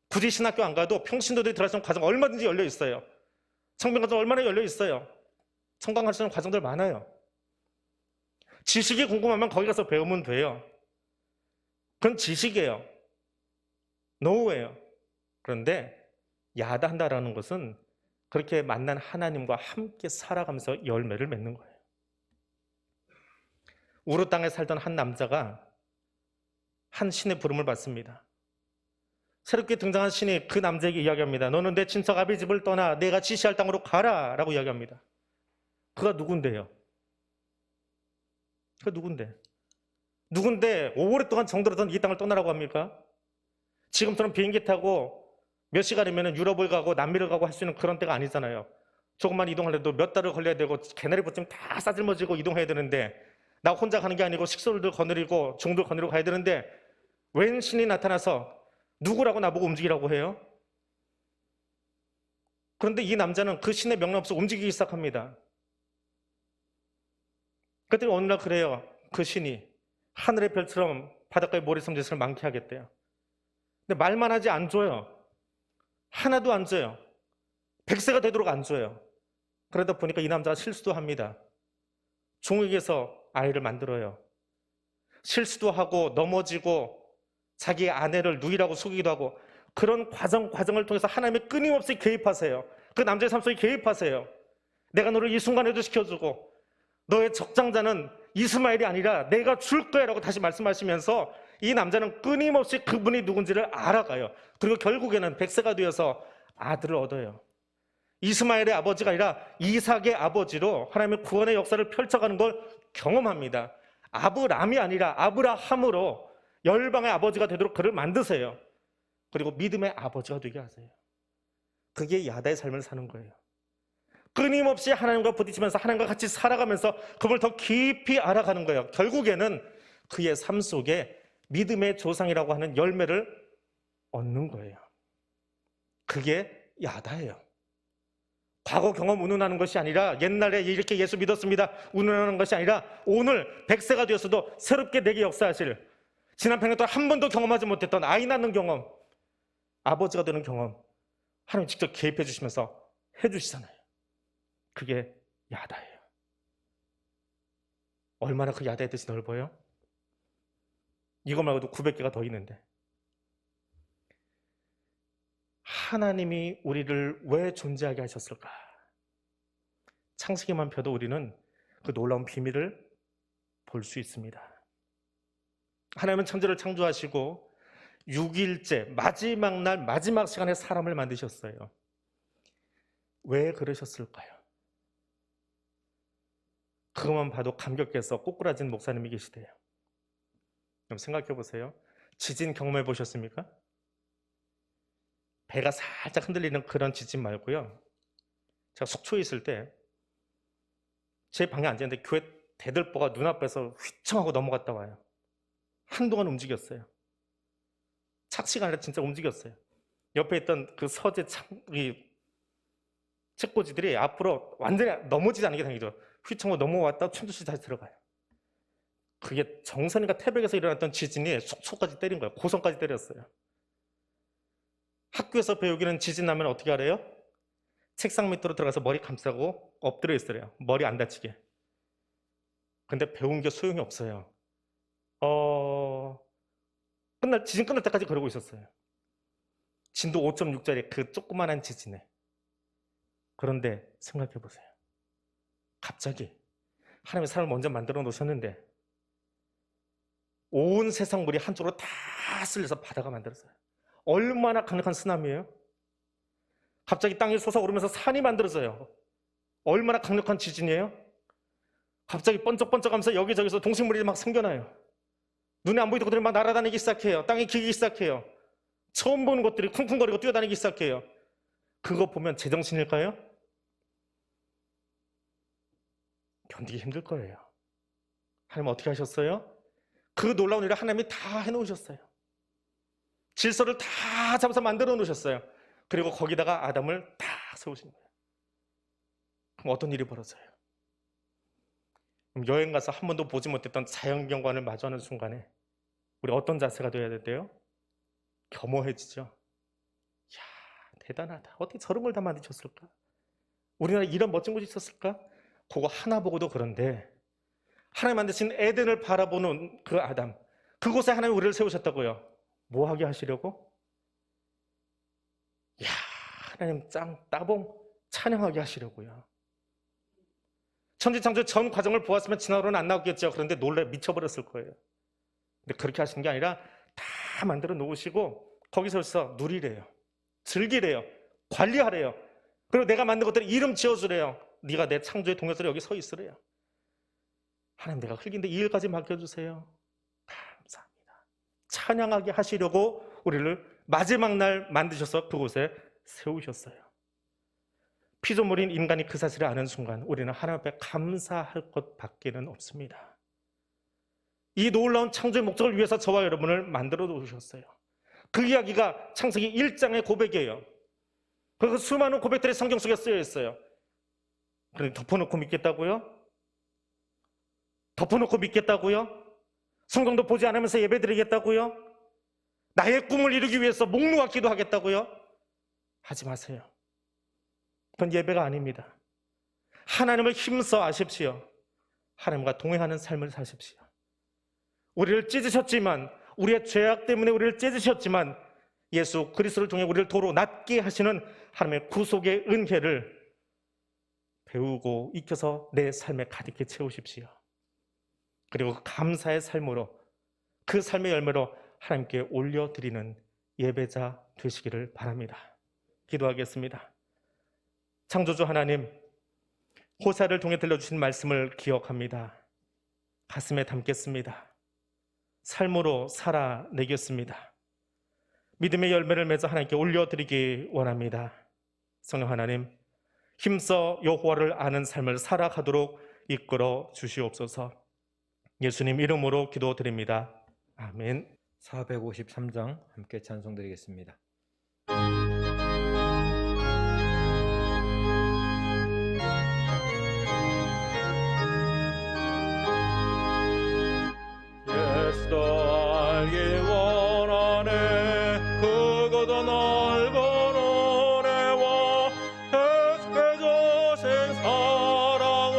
굳이 신학교 안 가도 평신도들이 들어갈 수 있는 과정 얼마든지 열려 있어요. 성경 과정 얼마나 열려 있어요. 청강할 수 있는 과정들 많아요. 지식이 궁금하면 거기 가서 배우면 돼요. 그건 지식이에요. 노후예요. 그런데 야다한다라는 것은 그렇게 만난 하나님과 함께 살아가면서 열매를 맺는 거예요. 우르 땅에 살던 한 남자가 한 신의 부름을 받습니다. 새롭게 등장한 신이 그 남자에게 이야기합니다. 너는 내 친척 아비 집을 떠나 내가 지시할 땅으로 가라 라고 이야기합니다. 그가 누군데요? 그가 누군데 오랫동안 정들었던 이 땅을 떠나라고 합니까? 지금처럼 비행기 타고 몇 시간이면 유럽을 가고 남미를 가고 할 수 있는 그런 때가 아니잖아요. 조금만 이동하려도 몇 달을 걸려야 되고 개나리 봇쯤 다 싸질머지고 이동해야 되는데 나 혼자 가는 게 아니고 식솔들 거느리고 종들 거느리고 가야 되는데 웬 신이 나타나서 누구라고 나보고 움직이라고 해요? 그런데 이 남자는 그 신의 명령 없이 움직이기 시작합니다. 그랬더니 어느 날 그래요. 그 신이 하늘의 별처럼 바닷가의 모래섬짓을 많게 하겠대요. 근데 말만 하지 안 줘요. 하나도 안 줘요. 100세가 되도록 안 줘요. 그러다 보니까 이 남자가 실수도 합니다. 종에게서 아이를 만들어요. 실수도 하고 넘어지고 자기 아내를 누이라고 속이기도 하고 그런 과정을 통해서 하나님이 끊임없이 개입하세요. 그 남자의 삶 속에 개입하세요. 내가 너를 이 순간에도 지켜주고 너의 적장자는 이스마엘이 아니라 내가 줄 거야 라고 다시 말씀하시면서 이 남자는 끊임없이 그분이 누군지를 알아가요. 그리고 결국에는 100세가 되어서 아들을 얻어요. 이스마엘의 아버지가 아니라 이삭의 아버지로 하나님의 구원의 역사를 펼쳐가는 걸 경험합니다. 아브람이 아니라 아브라함으로 열방의 아버지가 되도록 그를 만드세요. 그리고 믿음의 아버지가 되게 하세요. 그게 야다의 삶을 사는 거예요. 끊임없이 하나님과 부딪히면서 하나님과 같이 살아가면서 그걸 더 깊이 알아가는 거예요. 결국에는 그의 삶 속에 믿음의 조상이라고 하는 열매를 얻는 거예요. 그게 야다예요. 과거 경험 운운하는 것이 아니라 옛날에 이렇게 예수 믿었습니다 운운하는 것이 아니라 오늘 100세가 되었어도 새롭게 내게 역사하실 지난 100년 동안 한 번도 경험하지 못했던 아이 낳는 경험, 아버지가 되는 경험 하나님 직접 개입해 주시면서 해주시잖아요. 그게 야다예요. 얼마나 그 야다의 뜻이 넓어요? 이거 말고도 900개가 더 있는데 하나님이 우리를 왜 존재하게 하셨을까? 창세기만 펴도 우리는 그 놀라운 비밀을 볼 수 있습니다. 하나님은 천지를 창조하시고 6일째 마지막 날 마지막 시간에 사람을 만드셨어요. 왜 그러셨을까요? 그것만 봐도 감격해서 꼬꾸라진 목사님이 계시대요. 그럼 생각해 보세요. 지진 경험해 보셨습니까? 배가 살짝 흔들리는 그런 지진 말고요. 제가 속초에 있을 때 제 방에 앉았는데 교회 대들보가 눈앞에서 휘청하고 넘어갔다 와요. 한동안 움직였어요. 착시가 아니라 진짜 움직였어요. 옆에 있던 그 서재 책꽂이들이 앞으로 완전히 넘어지지 않게 당기죠. 휘청하고 넘어왔다 춤추시 다시 들어가요. 그게 정선인가 태백에서 일어났던 지진이 속초까지 때린 거예요. 고성까지 때렸어요. 학교에서 배우기는 지진 나면 어떻게 하래요? 책상 밑으로 들어가서 머리 감싸고 엎드려 있으래요. 머리 안 다치게. 근데 배운 게 소용이 없어요. 지진 끝날 때까지 그러고 있었어요. 진도 5.6짜리 그 조그만한 지진에. 그런데 생각해 보세요. 갑자기 하나님이 사람을 먼저 만들어 놓으셨는데 온 세상 물이 한쪽으로 다 쓸려서 바다가 만들어져요. 얼마나 강력한 쓰나미예요? 갑자기 땅이 솟아오르면서 산이 만들어져요. 얼마나 강력한 지진이에요? 갑자기 번쩍번쩍하면서 여기저기서 동식물이 막 생겨나요. 눈에 안 보이던 것들이 막 날아다니기 시작해요. 땅이 기기 시작해요. 처음 보는 것들이 쿵쿵거리고 뛰어다니기 시작해요. 그거 보면 제정신일까요? 견디기 힘들 거예요. 하나님 어떻게 하셨어요? 그 놀라운 일을 하나님이 다 해놓으셨어요. 질서를 다 잡아서 만들어 놓으셨어요. 그리고 거기다가 아담을 딱 세우신 거예요. 그럼 어떤 일이 벌어져요? 그럼 여행 가서 한 번도 보지 못했던 자연경관을 마주하는 순간에 우리 어떤 자세가 되어야 된대요? 겸허해지죠. 이야, 대단하다. 어떻게 저런 걸 다 만드셨을까? 우리나라에 이런 멋진 곳이 있었을까? 그거 하나 보고도 그런데 하나님 만드신 에덴을 바라보는 그 아담, 그곳에 하나님 우리를 세우셨다고요. 뭐 하게 하시려고? 이야, 하나님 따봉 찬양하게 하시려고요. 천지창조 전 과정을 보았으면 지나로는 안 나오겠죠. 그런데 놀래 미쳐버렸을 거예요. 근데 그렇게 하시는 게 아니라 다 만들어 놓으시고 거기서 누리래요. 즐기래요. 관리하래요. 그리고 내가 만든 것들에 이름 지어주래요. 네가 내 창조의 동역자로 여기 서 있으래요. 하나님 내가 흙인데 이 일까지 맡겨주세요. 감사합니다. 찬양하게 하시려고 우리를 마지막 날 만드셔서 그곳에 세우셨어요. 피조물인 인간이 그 사실을 아는 순간 우리는 하나님 앞에 감사할 것밖에는 없습니다. 이 놀라운 창조의 목적을 위해서 저와 여러분을 만들어 놓으셨어요. 그 이야기가 창세기 1장의 고백이에요. 그 수많은 고백들이 성경 속에 쓰여 있어요. 그런데 덮어놓고 믿겠다고요? 덮어놓고 믿겠다고요? 성경도 보지 않으면서 예배드리겠다고요? 나의 꿈을 이루기 위해서 목 놓아 기도하겠다고요? 하지 마세요. 그건 예배가 아닙니다. 하나님을 힘써 아십시오. 하나님과 동행하는 삶을 사십시오. 우리를 찢으셨지만, 우리의 죄악 때문에 우리를 찢으셨지만 예수 그리스도를 통해 우리를 도로 낫게 하시는 하나님의 구속의 은혜를 배우고 익혀서 내 삶에 가득히 채우십시오. 그리고 감사의 삶으로, 그 삶의 열매로 하나님께 올려드리는 예배자 되시기를 바랍니다. 기도하겠습니다. 창조주 하나님, 호사를 통해 들려주신 말씀을 기억합니다. 가슴에 담겠습니다. 삶으로 살아내겠습니다. 믿음의 열매를 맺어 하나님께 올려드리기 원합니다. 성령 하나님, 힘써 여호와를 아는 삶을 살아가도록 이끌어 주시옵소서. 예수님 이름으로 기도드립니다. 아멘. 453장 함께 찬송드리겠습니다. 예수도 알기 원하네. 그것도 넓은 은혜와 계속해 주신 사랑을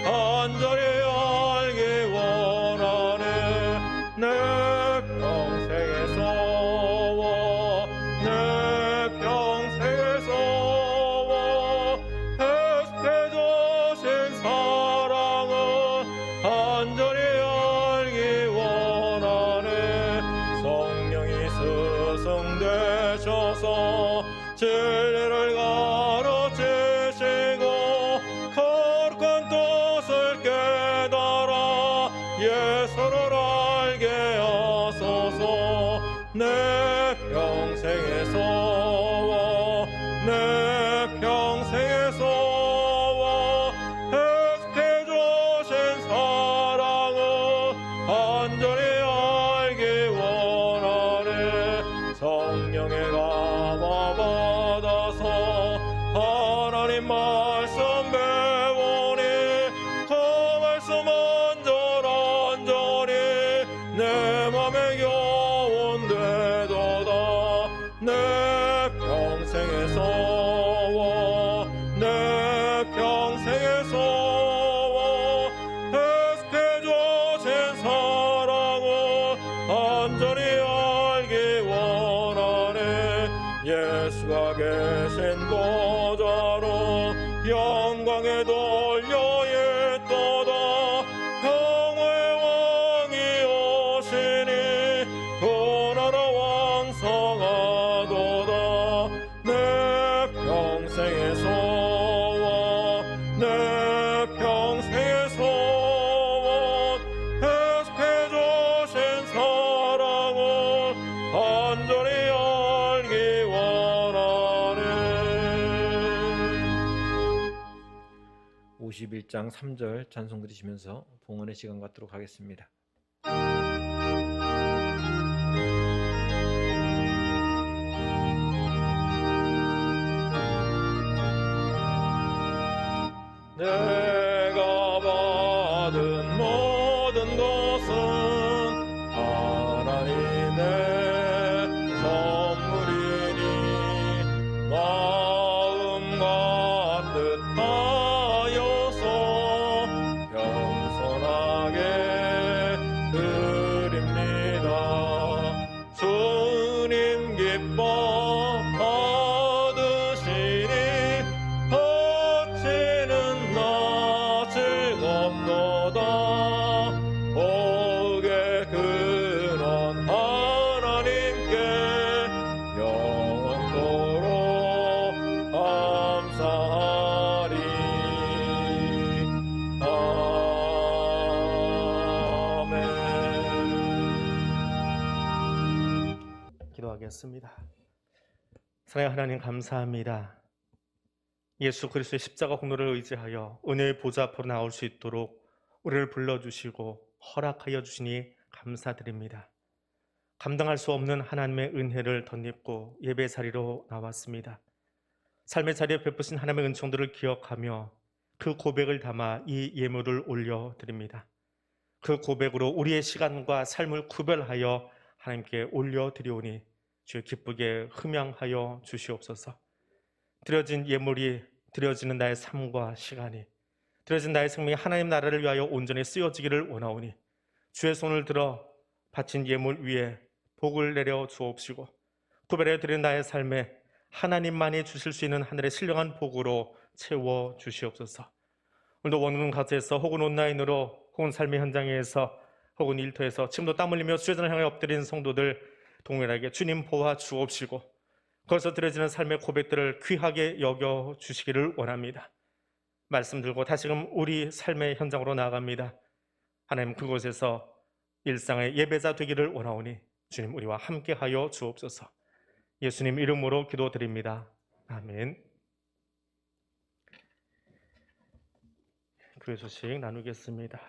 간절히 알기 원하네. 내 평생의 소원, 내 되셔서 진리를 가르치시고 거룩한 뜻을 깨달아 예수를 알게 하소서. 내 평생에서와 내 평생에서와 계속해 주신 사랑을 간절히 알기 원하네. 성령의 감화 받아서 하나님 말씀 배우니 그 말씀 온전히 내 맘에 교훈되도다. 내 평생에서와 내 평생에서와 계속해 주신 사랑을 간절히 알기 원하네. 예수가 계신 보좌로 영광에 돌려 있도다. 평화의 왕이 오시니 그 나라 왕성하도다. 내 평생에서와 내 평생에서와 계속해 주신 사랑을 간절히 알기 원하네. 51장 3절 찬송 드리시면서 봉헌의 시간 갖도록 하겠습니다. 내가 받은 모든 것은 하나님의 선물이니 마음과 뜻하여서 겸손하게 드립니다. 주님 기뻐 받으시니 바치는 나 즐겁도다. 복의 근원 하나님께 영원토록 감사하리. 아멘. 기도하겠습니다. 사랑하는 하나님, 감사합니다. 예수 그리스도의 십자가 공로를 의지하여 은혜의 보좌 앞으로 나올 수 있도록 우리를 불러주시고 허락하여 주시니 감사드립니다. 감당할 수 없는 하나님의 은혜를 덧입고 예배 자리로 나왔습니다. 삶의 자리에 베푸신 하나님의 은총들을 기억하며 그 고백을 담아 이 예물을 올려드립니다. 그 고백으로 우리의 시간과 삶을 구별하여 하나님께 올려드리오니 주여 기쁘게 흠양하여 주시옵소서. 드려진 예물이 드려지는 나의 삶과 시간이, 드려진 나의 생명이 하나님 나라를 위하여 온전히 쓰여지기를 원하오니 주의 손을 들어 바친 예물 위에 복을 내려 주옵시고 구별해 드린 나의 삶에 하나님만이 주실 수 있는 하늘의 신령한 복으로 채워 주시옵소서. 오늘도 원하는 가정에서 혹은 온라인으로 혹은 삶의 현장에서 혹은 일터에서 지금도 땀 흘리며 수혜전을 향해 엎드린 성도들 동일하게 주님 보아 주옵시고 거기서 드려지는 삶의 고백들을 귀하게 여겨 주시기를 원합니다. 말씀 들고 다시금 우리 삶의 현장으로 나아갑니다. 하나님, 그곳에서 일상의 예배자 되기를 원하오니 주님 우리와 함께하여 주옵소서. 예수님 이름으로 기도드립니다. 아멘. 교회 소식 나누겠습니다.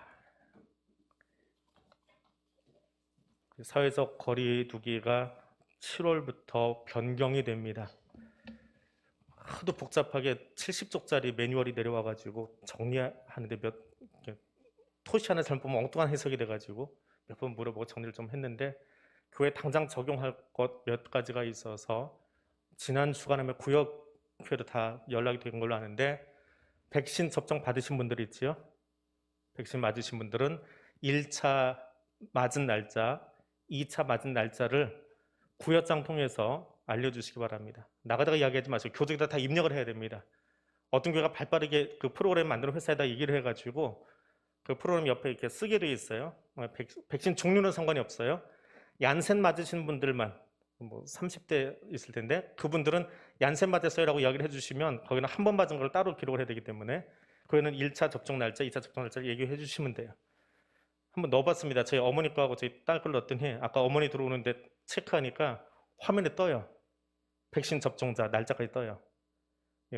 사회적 거리 두기가 7월부터 변경이 됩니다. 하도 복잡하게 70쪽짜리 매뉴얼이 내려와가지고 정리하는데 토시하는 잘못 보면 엉뚱한 해석이 돼가지고 몇 번 물어보고 정리를 좀 했는데 교회 당장 적용할 것 몇 가지가 있어서 지난 주간에 구역회로 다 연락이 된 걸로 아는데, 백신 접종 받으신 분들 있지요? 백신 맞으신 분들은 1차 맞은 날짜, 2차 맞은 날짜를 구역장 통해서 알려주시기 바랍니다. 나가다가 이야기하지 마시고 교직에다 다 입력을 해야 됩니다. 어떤 교회가 발빠르게 그 프로그램 만드는 회사에다 얘기를 해가지고 그 프로그램 옆에 이렇게 쓰게 돼 있어요. 백신 종류는 상관이 없어요. 얀센 맞으신 분들만 뭐 30대 있을 텐데 그분들은 얀센 맞았어요라고 이야기를 해주시면 거기는 한 번 맞은 걸 따로 기록을 해야 되기 때문에 거기는 1차 접종 날짜, 2차 접종 날짜를 얘기해 주시면 돼요. 한번 넣어봤습니다. 저희 어머니 거하고 저희 딸 걸 넣었더니 아까 어머니 들어오는데 체크하니까 화면에 떠요. 백신 접종자 날짜까지 떠요.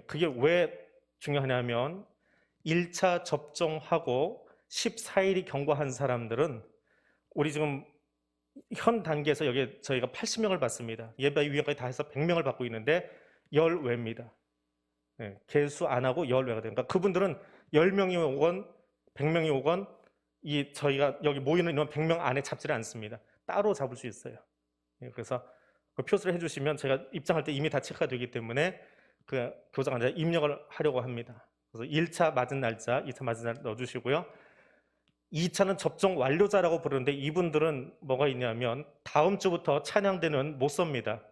그게 왜 중요하냐면 1차 접종하고 14일이 경과한 사람들은 우리 지금 현 단계에서 여기 저희가 80명을 받습니다. 예배 위원까지 다 해서 100명을 받고 있는데 열외입니다. 개수 안 하고 열외가 됩니다. 그러니까 그분들은 10명이 오건 100명이 오건 이 저희가 여기 모이는 인원 100명 안에 잡지를 않습니다. 따로 잡을 수 있어요. 그래서 그 표시를 해주시면 제가 입장할 때 이미 다 체크가 되기 때문에 그 교장 앉아 입력을 하려고 합니다. 그래서 1차 맞은 날짜, 2차 맞은 날짜 넣어주시고요. 2차는 접종 완료자라고 부르는데 이분들은 뭐가 있냐면 다음 주부터 찬양대는 못 섭니다.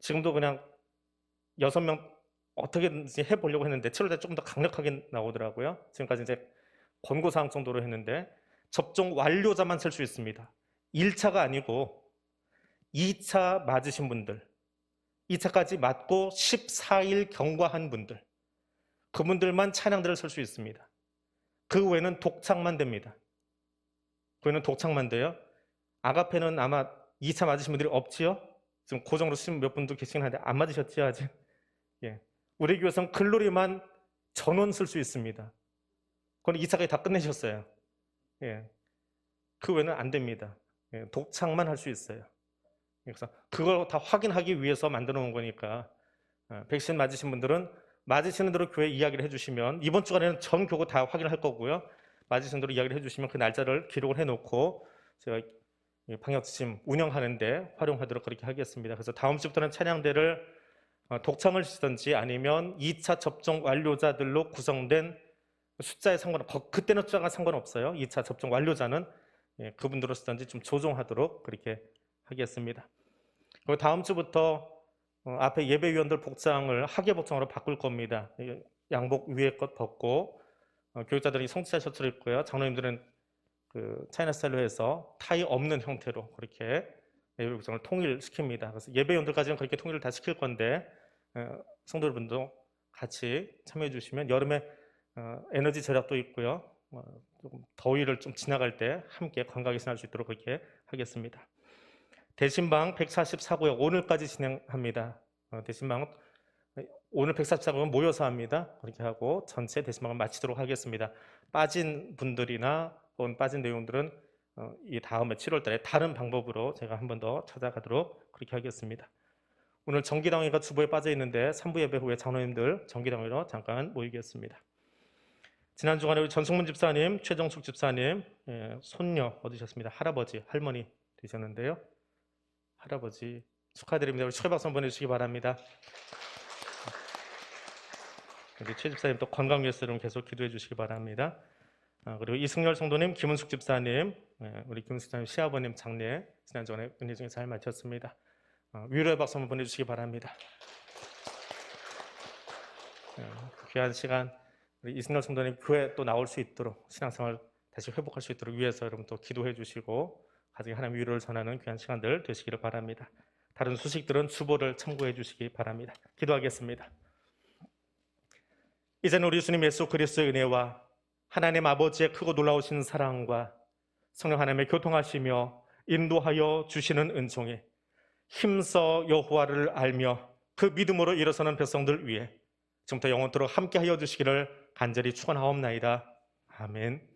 지금도 그냥 6명 어떻게든지 해보려고 했는데 7월달에 조금 더 강력하게 나오더라고요. 지금까지 이제 권고사항 정도로 했는데 접종 완료자만 쓸 수 있습니다. 1차가 아니고 2차 맞으신 분들, 2차까지 맞고 14일 경과한 분들, 그분들만 찬양대를 쓸 수 있습니다. 그 외에는 독창만 됩니다. 그 외에는 독창만 돼요. 아가페는 아마 2차 맞으신 분들이 없지요? 지금 고정으로 쓰신 몇 분도 계시긴 한데 안 맞으셨지요 아직? 예. 우리 교회에서는 글로리만 전원 쓸 수 있습니다. 그건 2차까지 다 끝내셨어요. 예. 그 외에는 안 됩니다. 예. 독창만 할 수 있어요. 그래서 그걸 다 확인하기 위해서 만들어 놓은 거니까 백신 맞으신 분들은 맞으시는 대로 교회에 이야기를 해주시면 이번 주간에는 전 교구 다 확인할 거고요. 맞으시는 대로 이야기를 해주시면 그 날짜를 기록을 해놓고 제가 방역지침 운영하는데 활용하도록 그렇게 하겠습니다. 그래서 다음 주부터는 찬양대를 독창을 쓰든지 아니면 2차 접종 완료자들로 구성된 숫자에 그때는 숫자가 상관없어요. 2차 접종 완료자는 그분들로 쓰든지 좀 조정하도록 그렇게 하겠습니다. 그리고 다음 주부터 앞에 예배위원들 복장을 학예 복장으로 바꿀 겁니다. 양복 위에 것 벗고 교육자들이 성지자 셔츠를 입고요. 장로님들은 그 차이나 스타일로 해서 타이 없는 형태로 그렇게 예배 복장을 통일시킵니다. 그래서 예배위원들까지는 그렇게 통일을 다 시킬 건데 성도 여러분도 같이 참여해 주시면 여름에 에너지 절약도 있고요. 조금 더위를 좀 지나갈 때 함께 건강하게 지날 수 있도록 그렇게 하겠습니다. 대신방 144구역 오늘까지 진행합니다. 대신방 오늘 144구역 모여서 합니다. 그렇게 하고 전체 대신방을 마치도록 하겠습니다. 빠진 분들이나 혹은 빠진 내용들은 이 다음에 7월달에 다른 방법으로 제가 한 번 더 찾아가도록 그렇게 하겠습니다. 오늘 정기당회가 주보에 빠져 있는데 3부 예배 후에 장로님들 정기당회로 잠깐 모이겠습니다. 지난 주간에 우리 전승문 집사님, 최정숙 집사님 손녀 얻으셨습니다. 할아버지, 할머니 되셨는데요. 할아버지 축하드립니다. 우리 축하 박수 한번 보내주시기 바랍니다. 우리 최 집사님 또 건강 위해서 좀 계속 기도해 주시기 바랍니다. 그리고 이승열 성도님, 김은숙 집사님, 우리 김은숙 집사님 시아버님 장례 지난주에 은혜 중에 잘 마쳤습니다. 위로의 박수 한번 보내주시기 바랍니다. 귀한 시간 우리 이승열 성도님 교회 또 나올 수 있도록 신앙생활 다시 회복할 수 있도록 위해서 여러분 또 기도해 주시고 가정에 하나님 위로를 전하는 귀한 시간들 되시기를 바랍니다. 다른 소식들은 주보를 참고해 주시기 바랍니다. 기도하겠습니다. 이제는 우리 주님 예수 그리스도의 은혜와 하나님 아버지의 크고 놀라우신 사랑과 성령 하나님의 교통하시며 인도하여 주시는 은총에 힘써 여호와를 알며 그 믿음으로 일어서는 백성들 위해 지금부터 영원토록 함께하여 주시기를 간절히 축원하옵나이다. 아멘.